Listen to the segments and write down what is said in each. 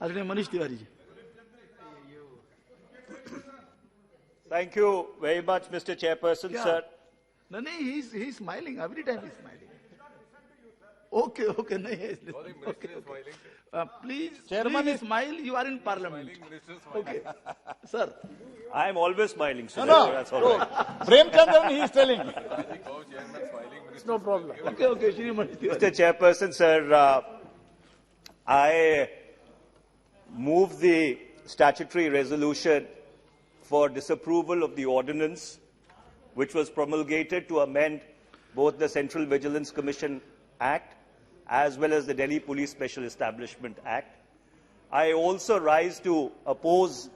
आदरणीय Manish Tiwari ji. Thank you very much, Mr. Chairperson, sir. No, he's smiling every time. He's smiling. Okay, no, okay. Please smile. You are in Parliament. Okay, sir. I am always smiling, sir. No. That's all right. Premchandran, he is telling. It's no problem. Okay, Shri Mani Tiwari. Mr. Chairperson, sir, I move the statutory resolution for disapproval of the ordinance which was promulgated to amend both the Central Vigilance Commission Act as well as the Delhi Police Special Establishment Act. I also rise to oppose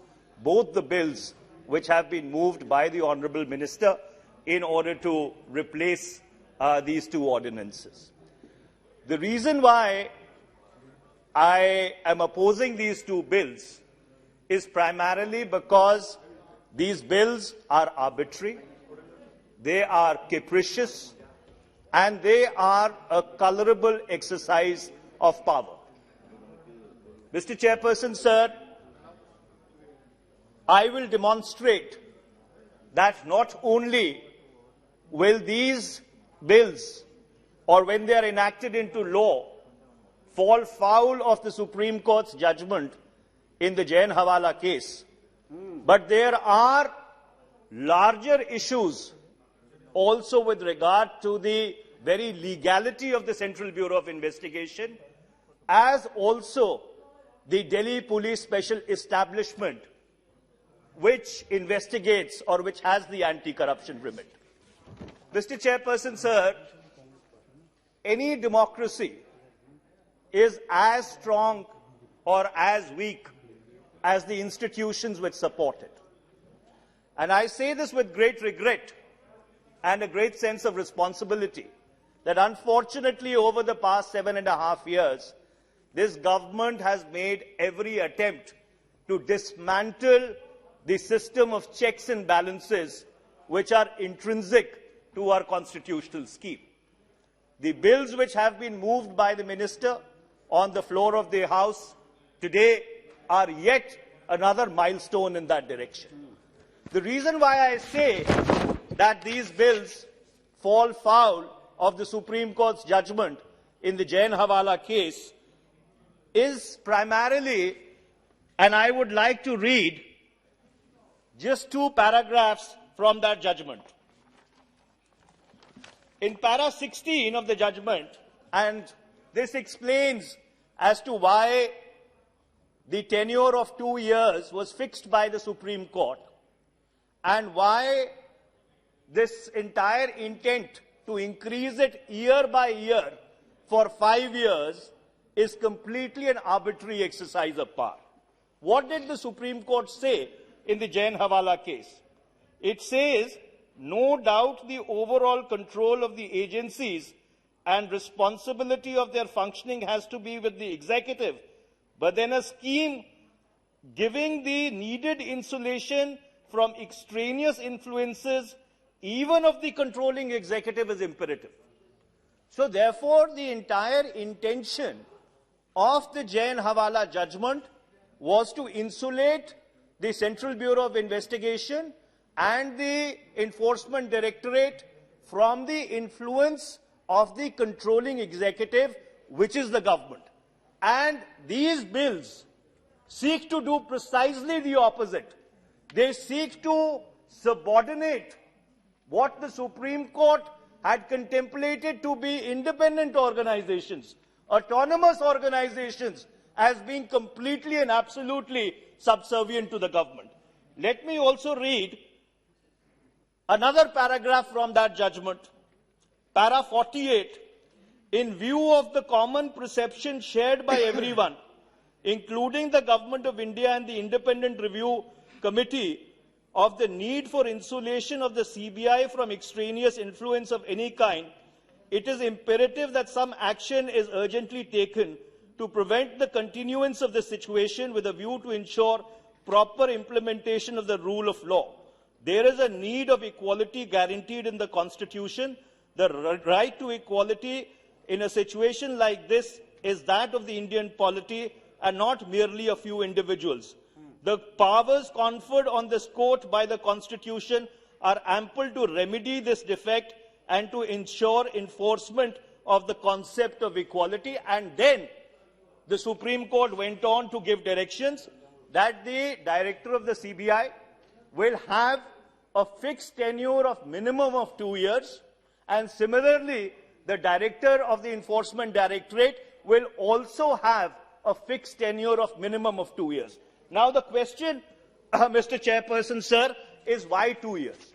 both the bills which have been moved by the Honourable Minister in order to replace these two ordinances. The reason why I am opposing these two bills is primarily because these bills are arbitrary, they are capricious, and they are a colourable exercise of power. Mr. Chairperson, sir, I will demonstrate that not only will these bills, or when they are enacted into law, fall foul of the Supreme Court's judgment in the Jain Hawala case, but there are larger issues also with regard to the very legality of the Central Bureau of Investigation, as also the Delhi Police Special Establishment, which investigates or which has the anti-corruption remit. Mr. Chairperson, sir, any democracy is as strong or as weak as the institutions which support it. And I say this with great regret and a great sense of responsibility that unfortunately over the past 7.5 years, this government has made every attempt to dismantle the system of checks and balances which are intrinsic to our constitutional scheme. The bills which have been moved by the Minister on the floor of the House today are yet another milestone in that direction. The reason why I say that these bills fall foul of the Supreme Court's judgment in the Jain Hawala case is primarily, and I would like to read just 2 paragraphs from that judgment. In para 16 of the judgment, and this explains as to why the tenure of 2 years was fixed by the Supreme Court and why this entire intent to increase it year by year for 5 years is completely an arbitrary exercise of power. What did the Supreme Court say in the Jain Hawala case? It says, no doubt the overall control of the agencies and responsibility of their functioning has to be with the executive, but then a scheme giving the needed insulation from extraneous influences, even of the controlling executive, is imperative. So therefore, the entire intention of the Jain Hawala judgment was to insulate the Central Bureau of Investigation and the Enforcement Directorate from the influence of the controlling executive, which is the government. And these bills seek to do precisely the opposite. They seek to subordinate what the Supreme Court had contemplated to be independent organizations, autonomous organizations, as being completely and absolutely subservient to the government. Let me also read another paragraph from that judgment, para 48. In view of the common perception shared by everyone, including the Government of India and the Independent Review Committee, of the need for insulation of the CBI from extraneous influence of any kind, it is imperative that some action is urgently taken to prevent the continuance of the situation with a view to ensure proper implementation of the rule of law. There is a need of equality guaranteed in the Constitution. The right to equality in a situation like this is that of the Indian polity, and not merely a few individuals. The powers conferred on this court by the Constitution are ample to remedy this defect and to ensure enforcement of the concept of equality. And then the Supreme Court went on to give directions that the director of the CBI will have a fixed tenure of minimum of 2 years, and similarly, the director of the Enforcement Directorate will also have a fixed tenure of minimum of 2 years. Now the question, Mr. Chairperson, sir, is why 2 years?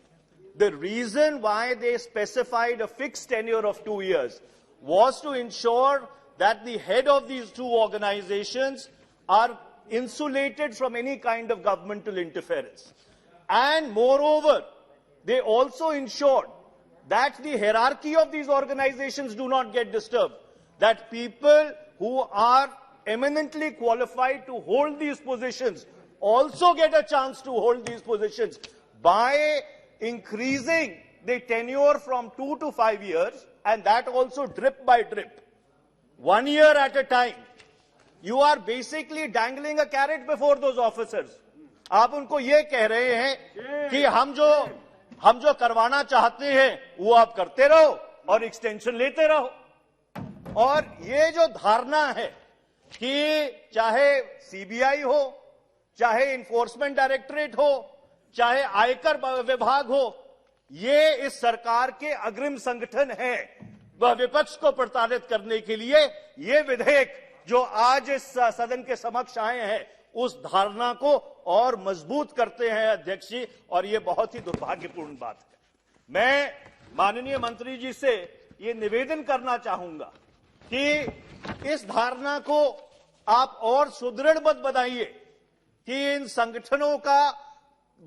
The reason why they specified a fixed tenure of 2 years was to ensure that the head of these two organizations are insulated from any kind of governmental interference. And moreover, they also ensured that the hierarchy of these organizations do not get disturbed, that people who are eminently qualified to hold these positions also get a chance to hold these positions by increasing the tenure from 2 to 5 years, and that also drip by drip, 1 year at a time. You are basically dangling a carrot before those officers. आप उनको ये कह रहे हैं कि हम जो करवाना चाहते हैं वो आप करते रहो और एक्सटेंशन लेते रहो। और ये जो धारणा है कि चाहे सीबीआई हो, चाहे इन्फोर्समेंट डायरेक्टरेट हो, चाहे आयकर विभाग हो, ये इस सरकार के अग्रिम संगठन है। वह विपक्ष को प्रताड़ित करने के लिए ये विधेयक जो आज इस सदन के समक्ष आए हैं उस धारणा को और मजबूत करते हैं अध्यक्ष जी, और ये बहुत ही दुर्भाग्यपूर्ण बात है। मैं माननीय मंत्री जी से ये निवेदन करना चाहूंगा कि इस धारणा को आप और सुदृढ़ मत बनाइए कि इन संगठनों का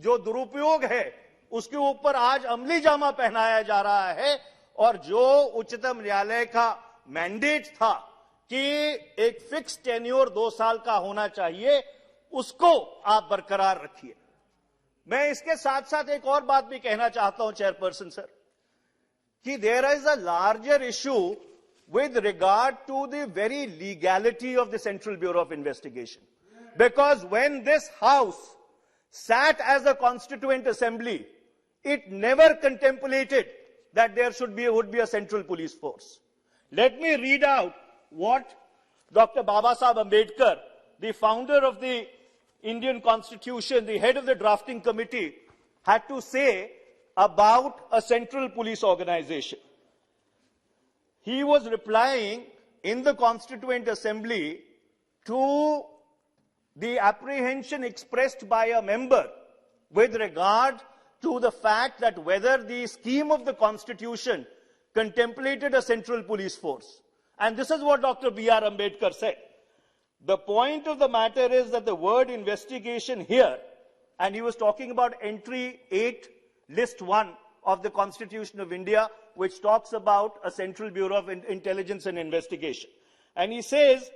जो दुरुपयोग है उसके ऊपर आज अमली जामा पहनाया जा रहा है, और जो उच्चतम न्यायालय का मैंडेट था कि एक फिक्स टेन्योर 2 साल का होना चाहिए, उसको आप बरकरार रखिए। मैं इसके साथ साथ एक और बात भी कहना चाहता हूं चेयरपर्सन सर, कि there is a larger issue with regard to the very legality of the Central Bureau of Investigation. Because when this House sat as a constituent assembly, it never contemplated that there would be a central police force. Let me read out what Dr. Babasaheb Ambedkar, the founder of the Indian Constitution, the head of the drafting committee, had to say about a central police organization. He was replying in the Constituent Assembly to the apprehension expressed by a member with regard to the fact that whether the scheme of the Constitution contemplated a central police force. And this is what Dr. B.R. Ambedkar said. The point of the matter is that the word investigation here, and he was talking about entry 8, list 1 of the Constitution of India, which talks about a Central Bureau of Intelligence and Investigation. And he says,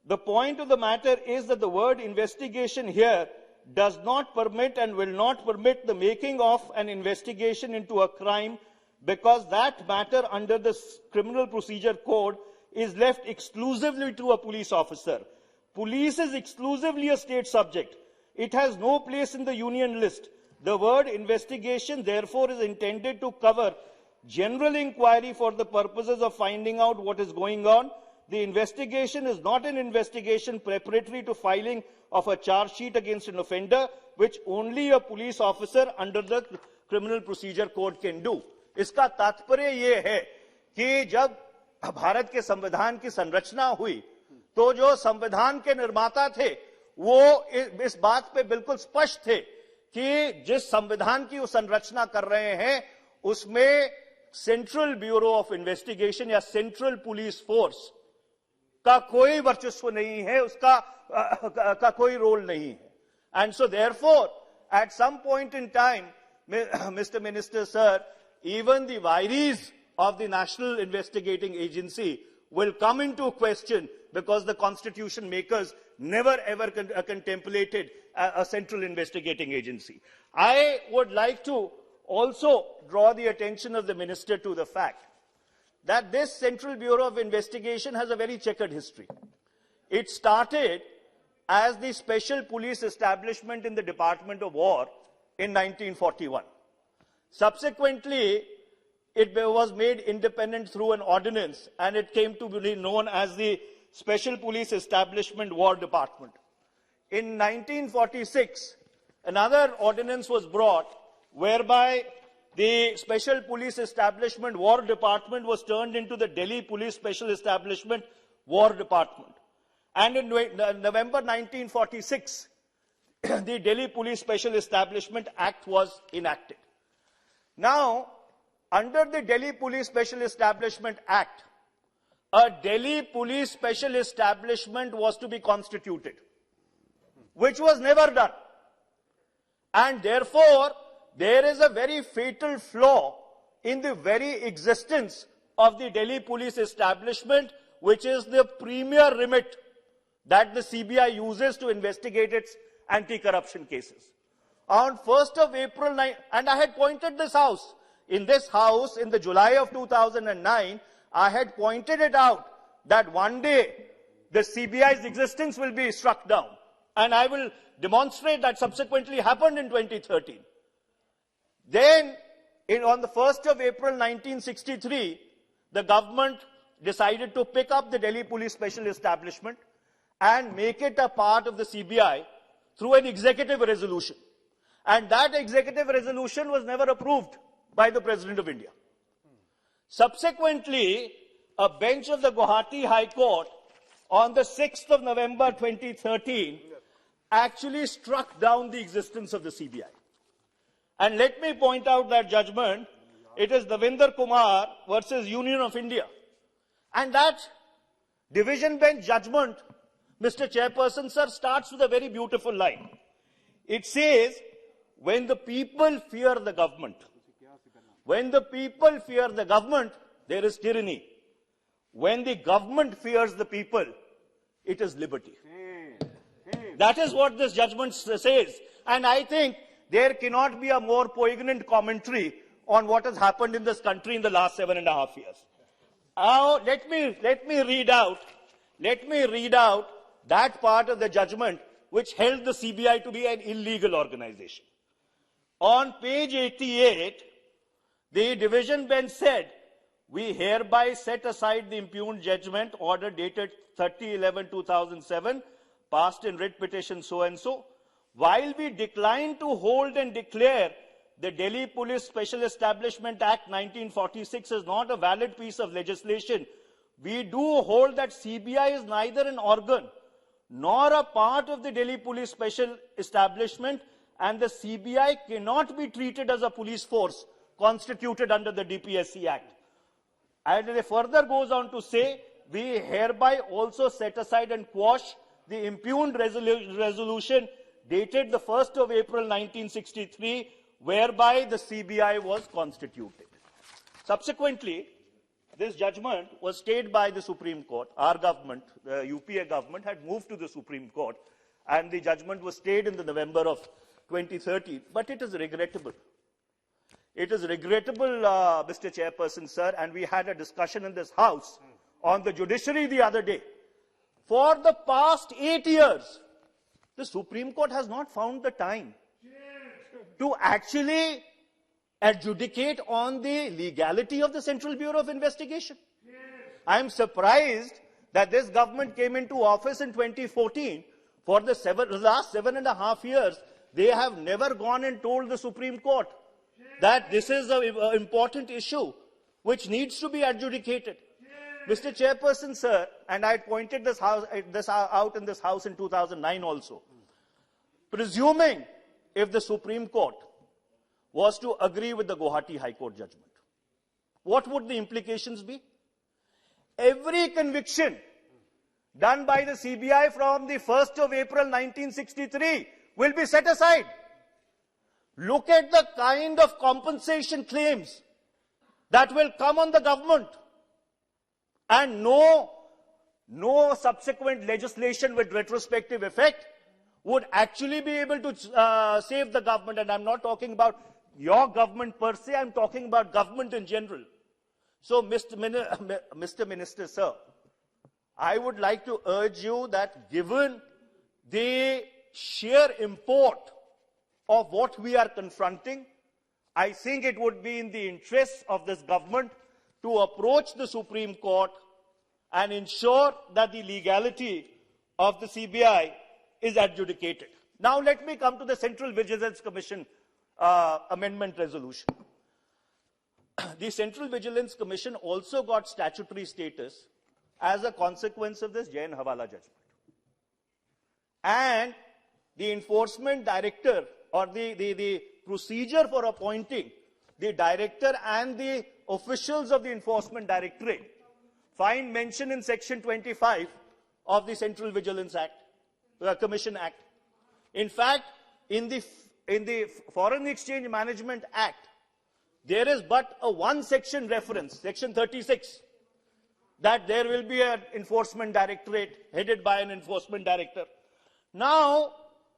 the point of the matter is that the word investigation here does not permit and will not permit the making of an investigation into a crime, because that matter under the Criminal Procedure Code is left exclusively to a police officer. Police is exclusively a state subject. It has no place in the union list. The word investigation, therefore, is intended to cover general inquiry for the purposes of finding out what is going on. The investigation is not an investigation preparatory to filing of a charge sheet against an offender, which only a police officer under the Criminal Procedure Code can do. इसका तात्पर्य ये है कि जब भारत के संविधान की संरचना हुई, तो जो संविधान के निर्माता थे वो इस बात पे बिल्कुल स्पष्ट थे कि जिस संविधान की वो संरचना कर रहे हैं उसमें सेंट्रल ब्यूरो ऑफ इन्वेस्टिगेशन या सेंट्रल पुलिस फोर्स का कोई वर्चस्व नहीं है, उसका का कोई रोल नहीं है. And so therefore, at some point in time, Mr. Minister, sir, even the vires of the National Investigating Agency will come into question, because the constitution makers never ever contemplated a central investigating agency. I would like to also draw the attention of the minister to the fact that this Central Bureau of Investigation has a very checkered history. It started as the Special Police Establishment in the Department of War in 1941. Subsequently, it was made independent through an ordinance, and it came to be known as the Special Police Establishment War Department. In 1946, another ordinance was brought whereby the Special Police Establishment War Department was turned into the Delhi Police Special Establishment War Department. And in November 1946, the Delhi Police Special Establishment Act was enacted. Now, under the Delhi Police Special Establishment Act, a Delhi Police Special Establishment was to be constituted, which was never done. And therefore, there is a very fatal flaw in the very existence of the Delhi Police Establishment, which is the premier remit that the CBI uses to investigate its anti-corruption cases. On 1st of April, and I had pointed this house, in the July of 2009, I had pointed it out that one day the CBI's existence will be struck down. And I will demonstrate that subsequently happened in 2013. Then, on the 1st of April 1963, the government decided to pick up the Delhi Police Special Establishment and make it a part of the CBI through an executive resolution. And that executive resolution was never approved by the President of India. Subsequently, a bench of the Guwahati High Court on the 6th of November 2013 actually struck down the existence of the CBI. And let me point out that judgment. It is Davinder Kumar versus Union of India. And that division bench judgment, Mr. Chairperson, sir, starts with a very beautiful line. It says, when the people fear the government, when the people fear the government, there is tyranny. When the government fears the people, it is liberty. That is what this judgment says. And I think there cannot be a more poignant commentary on what has happened in this country in the last 7.5 years. Now, let me read out that part of the judgment which held the CBI to be an illegal organization. On page 88, the division bench said, we hereby set aside the impugned judgment order dated 30/11/2007, passed in writ petition so-and-so, while we decline to hold and declare the Delhi Police Special Establishment Act 1946 is not a valid piece of legislation, we do hold that CBI is neither an organ nor a part of the Delhi Police Special Establishment, and the CBI cannot be treated as a police force constituted under the DPSC Act. And it further goes on to say, we hereby also set aside and quash the impugned resolution dated the 1st of April 1963, whereby the CBI was constituted. Subsequently, this judgment was stayed by the Supreme Court. Our government, the UPA government, had moved to the Supreme Court, and the judgment was stayed in the November of 2013. But it is regrettable. It is regrettable, Mr. Chairperson, sir, and we had a discussion in this House on the judiciary the other day. For the past 8 years, the Supreme Court has not found the time to actually adjudicate on the legality of the Central Bureau of Investigation. I am surprised that this government came into office in 2014. For the last 7.5 years, they have never gone and told the Supreme Court that this is an important issue which needs to be adjudicated. Mr. Chairperson, sir, and I pointed this out in this House in 2009 also. Presuming if the Supreme Court was to agree with the Guwahati High Court judgment, what would the implications be? Every conviction done by the CBI from the 1st of April 1963 will be set aside. Look at the kind of compensation claims that will come on the government. And no subsequent legislation with retrospective effect would actually be able to save the government. And I'm not talking about your government per se, I'm talking about government in general. So, Mr. Minister, sir, I would like to urge you that given the sheer import of what we are confronting, I think it would be in the interests of this government to approach the Supreme Court and ensure that the legality of the CBI is adjudicated. Now let me come to the Central Vigilance Commission amendment resolution. The Central Vigilance Commission also got statutory status as a consequence of this Jain Hawala judgment. And the enforcement director, or the procedure for appointing the director and the officials of the enforcement directorate find mention in section 25 of the Central Vigilance Act, Commission Act. In fact, in the Foreign Exchange Management Act, there is but a one section reference, section 36, that there will be an enforcement directorate headed by an enforcement director. Now,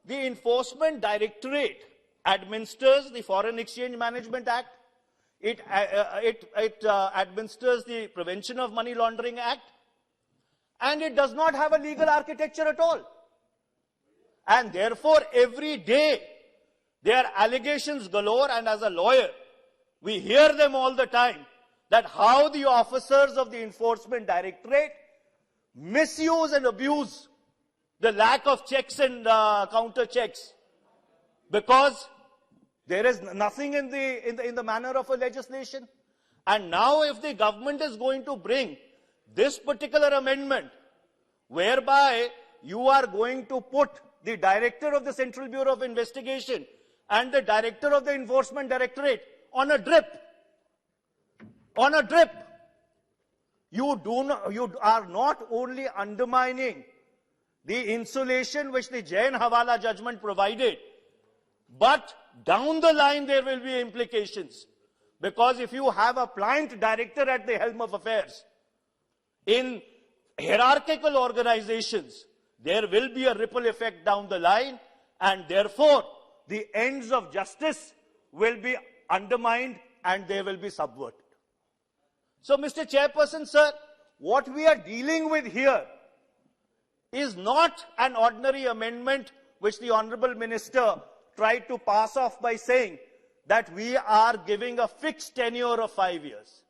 the enforcement directorate administers the Foreign Exchange Management Act. It administers the Prevention of Money Laundering Act, and it does not have a legal architecture at all. And therefore, every day, there are allegations galore, and as a lawyer, we hear them all the time, that how the officers of the Enforcement Directorate misuse and abuse the lack of checks and counter checks, because there is nothing in the manner of a legislation. And now if the government is going to bring this particular amendment, whereby you are going to put the director of the Central Bureau of Investigation and the director of the Enforcement Directorate on a drip, you are not only undermining the insulation which the Jain Hawala judgment provided, but down the line there will be implications. Because if you have a pliant director at the helm of affairs in hierarchical organizations, there will be a ripple effect down the line, and therefore the ends of justice will be undermined and they will be subverted. So, Mr. Chairperson, sir, what we are dealing with here is not an ordinary amendment which the Honorable Minister tried to pass off by saying that we are giving a fixed tenure of 5 years.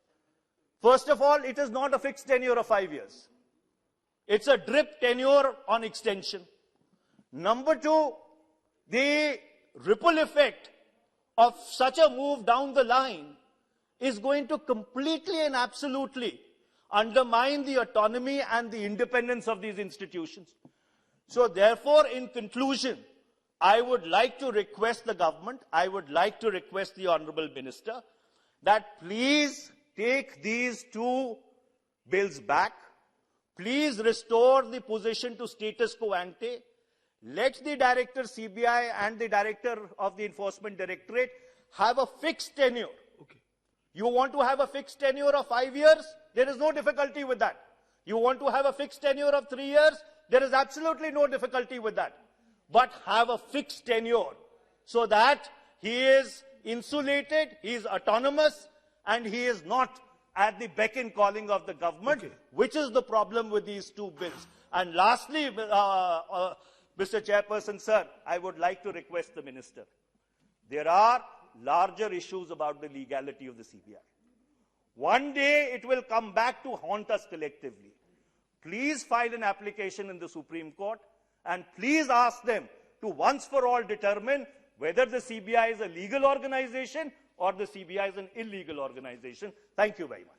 First of all, it is not a fixed tenure of 5 years. It's a drip tenure on extension. Number two, the ripple effect of such a move down the line is going to completely and absolutely undermine the autonomy and the independence of these institutions. So therefore, in conclusion, I would like to request the government, I would like to request the Honorable Minister, that please take these two bills back. Please restore the position to status quo ante. Let the Director CBI and the Director of the Enforcement Directorate have a fixed tenure. Okay. You want to have a fixed tenure of 5 years? There is no difficulty with that. You want to have a fixed tenure of 3 years? There is absolutely no difficulty with that. But have a fixed tenure so that he is insulated, he is autonomous, and he is not at the beck and calling of the government, Okay. which is the problem with these two bills. And lastly, Mr. Chairperson, sir, I would like to request the Minister. There are larger issues about the legality of the CBI. One day it will come back to haunt us collectively. Please file an application in the Supreme Court and please ask them to once for all determine whether the CBI is a legal organization or the CBI is an illegal organization. Thank you very much.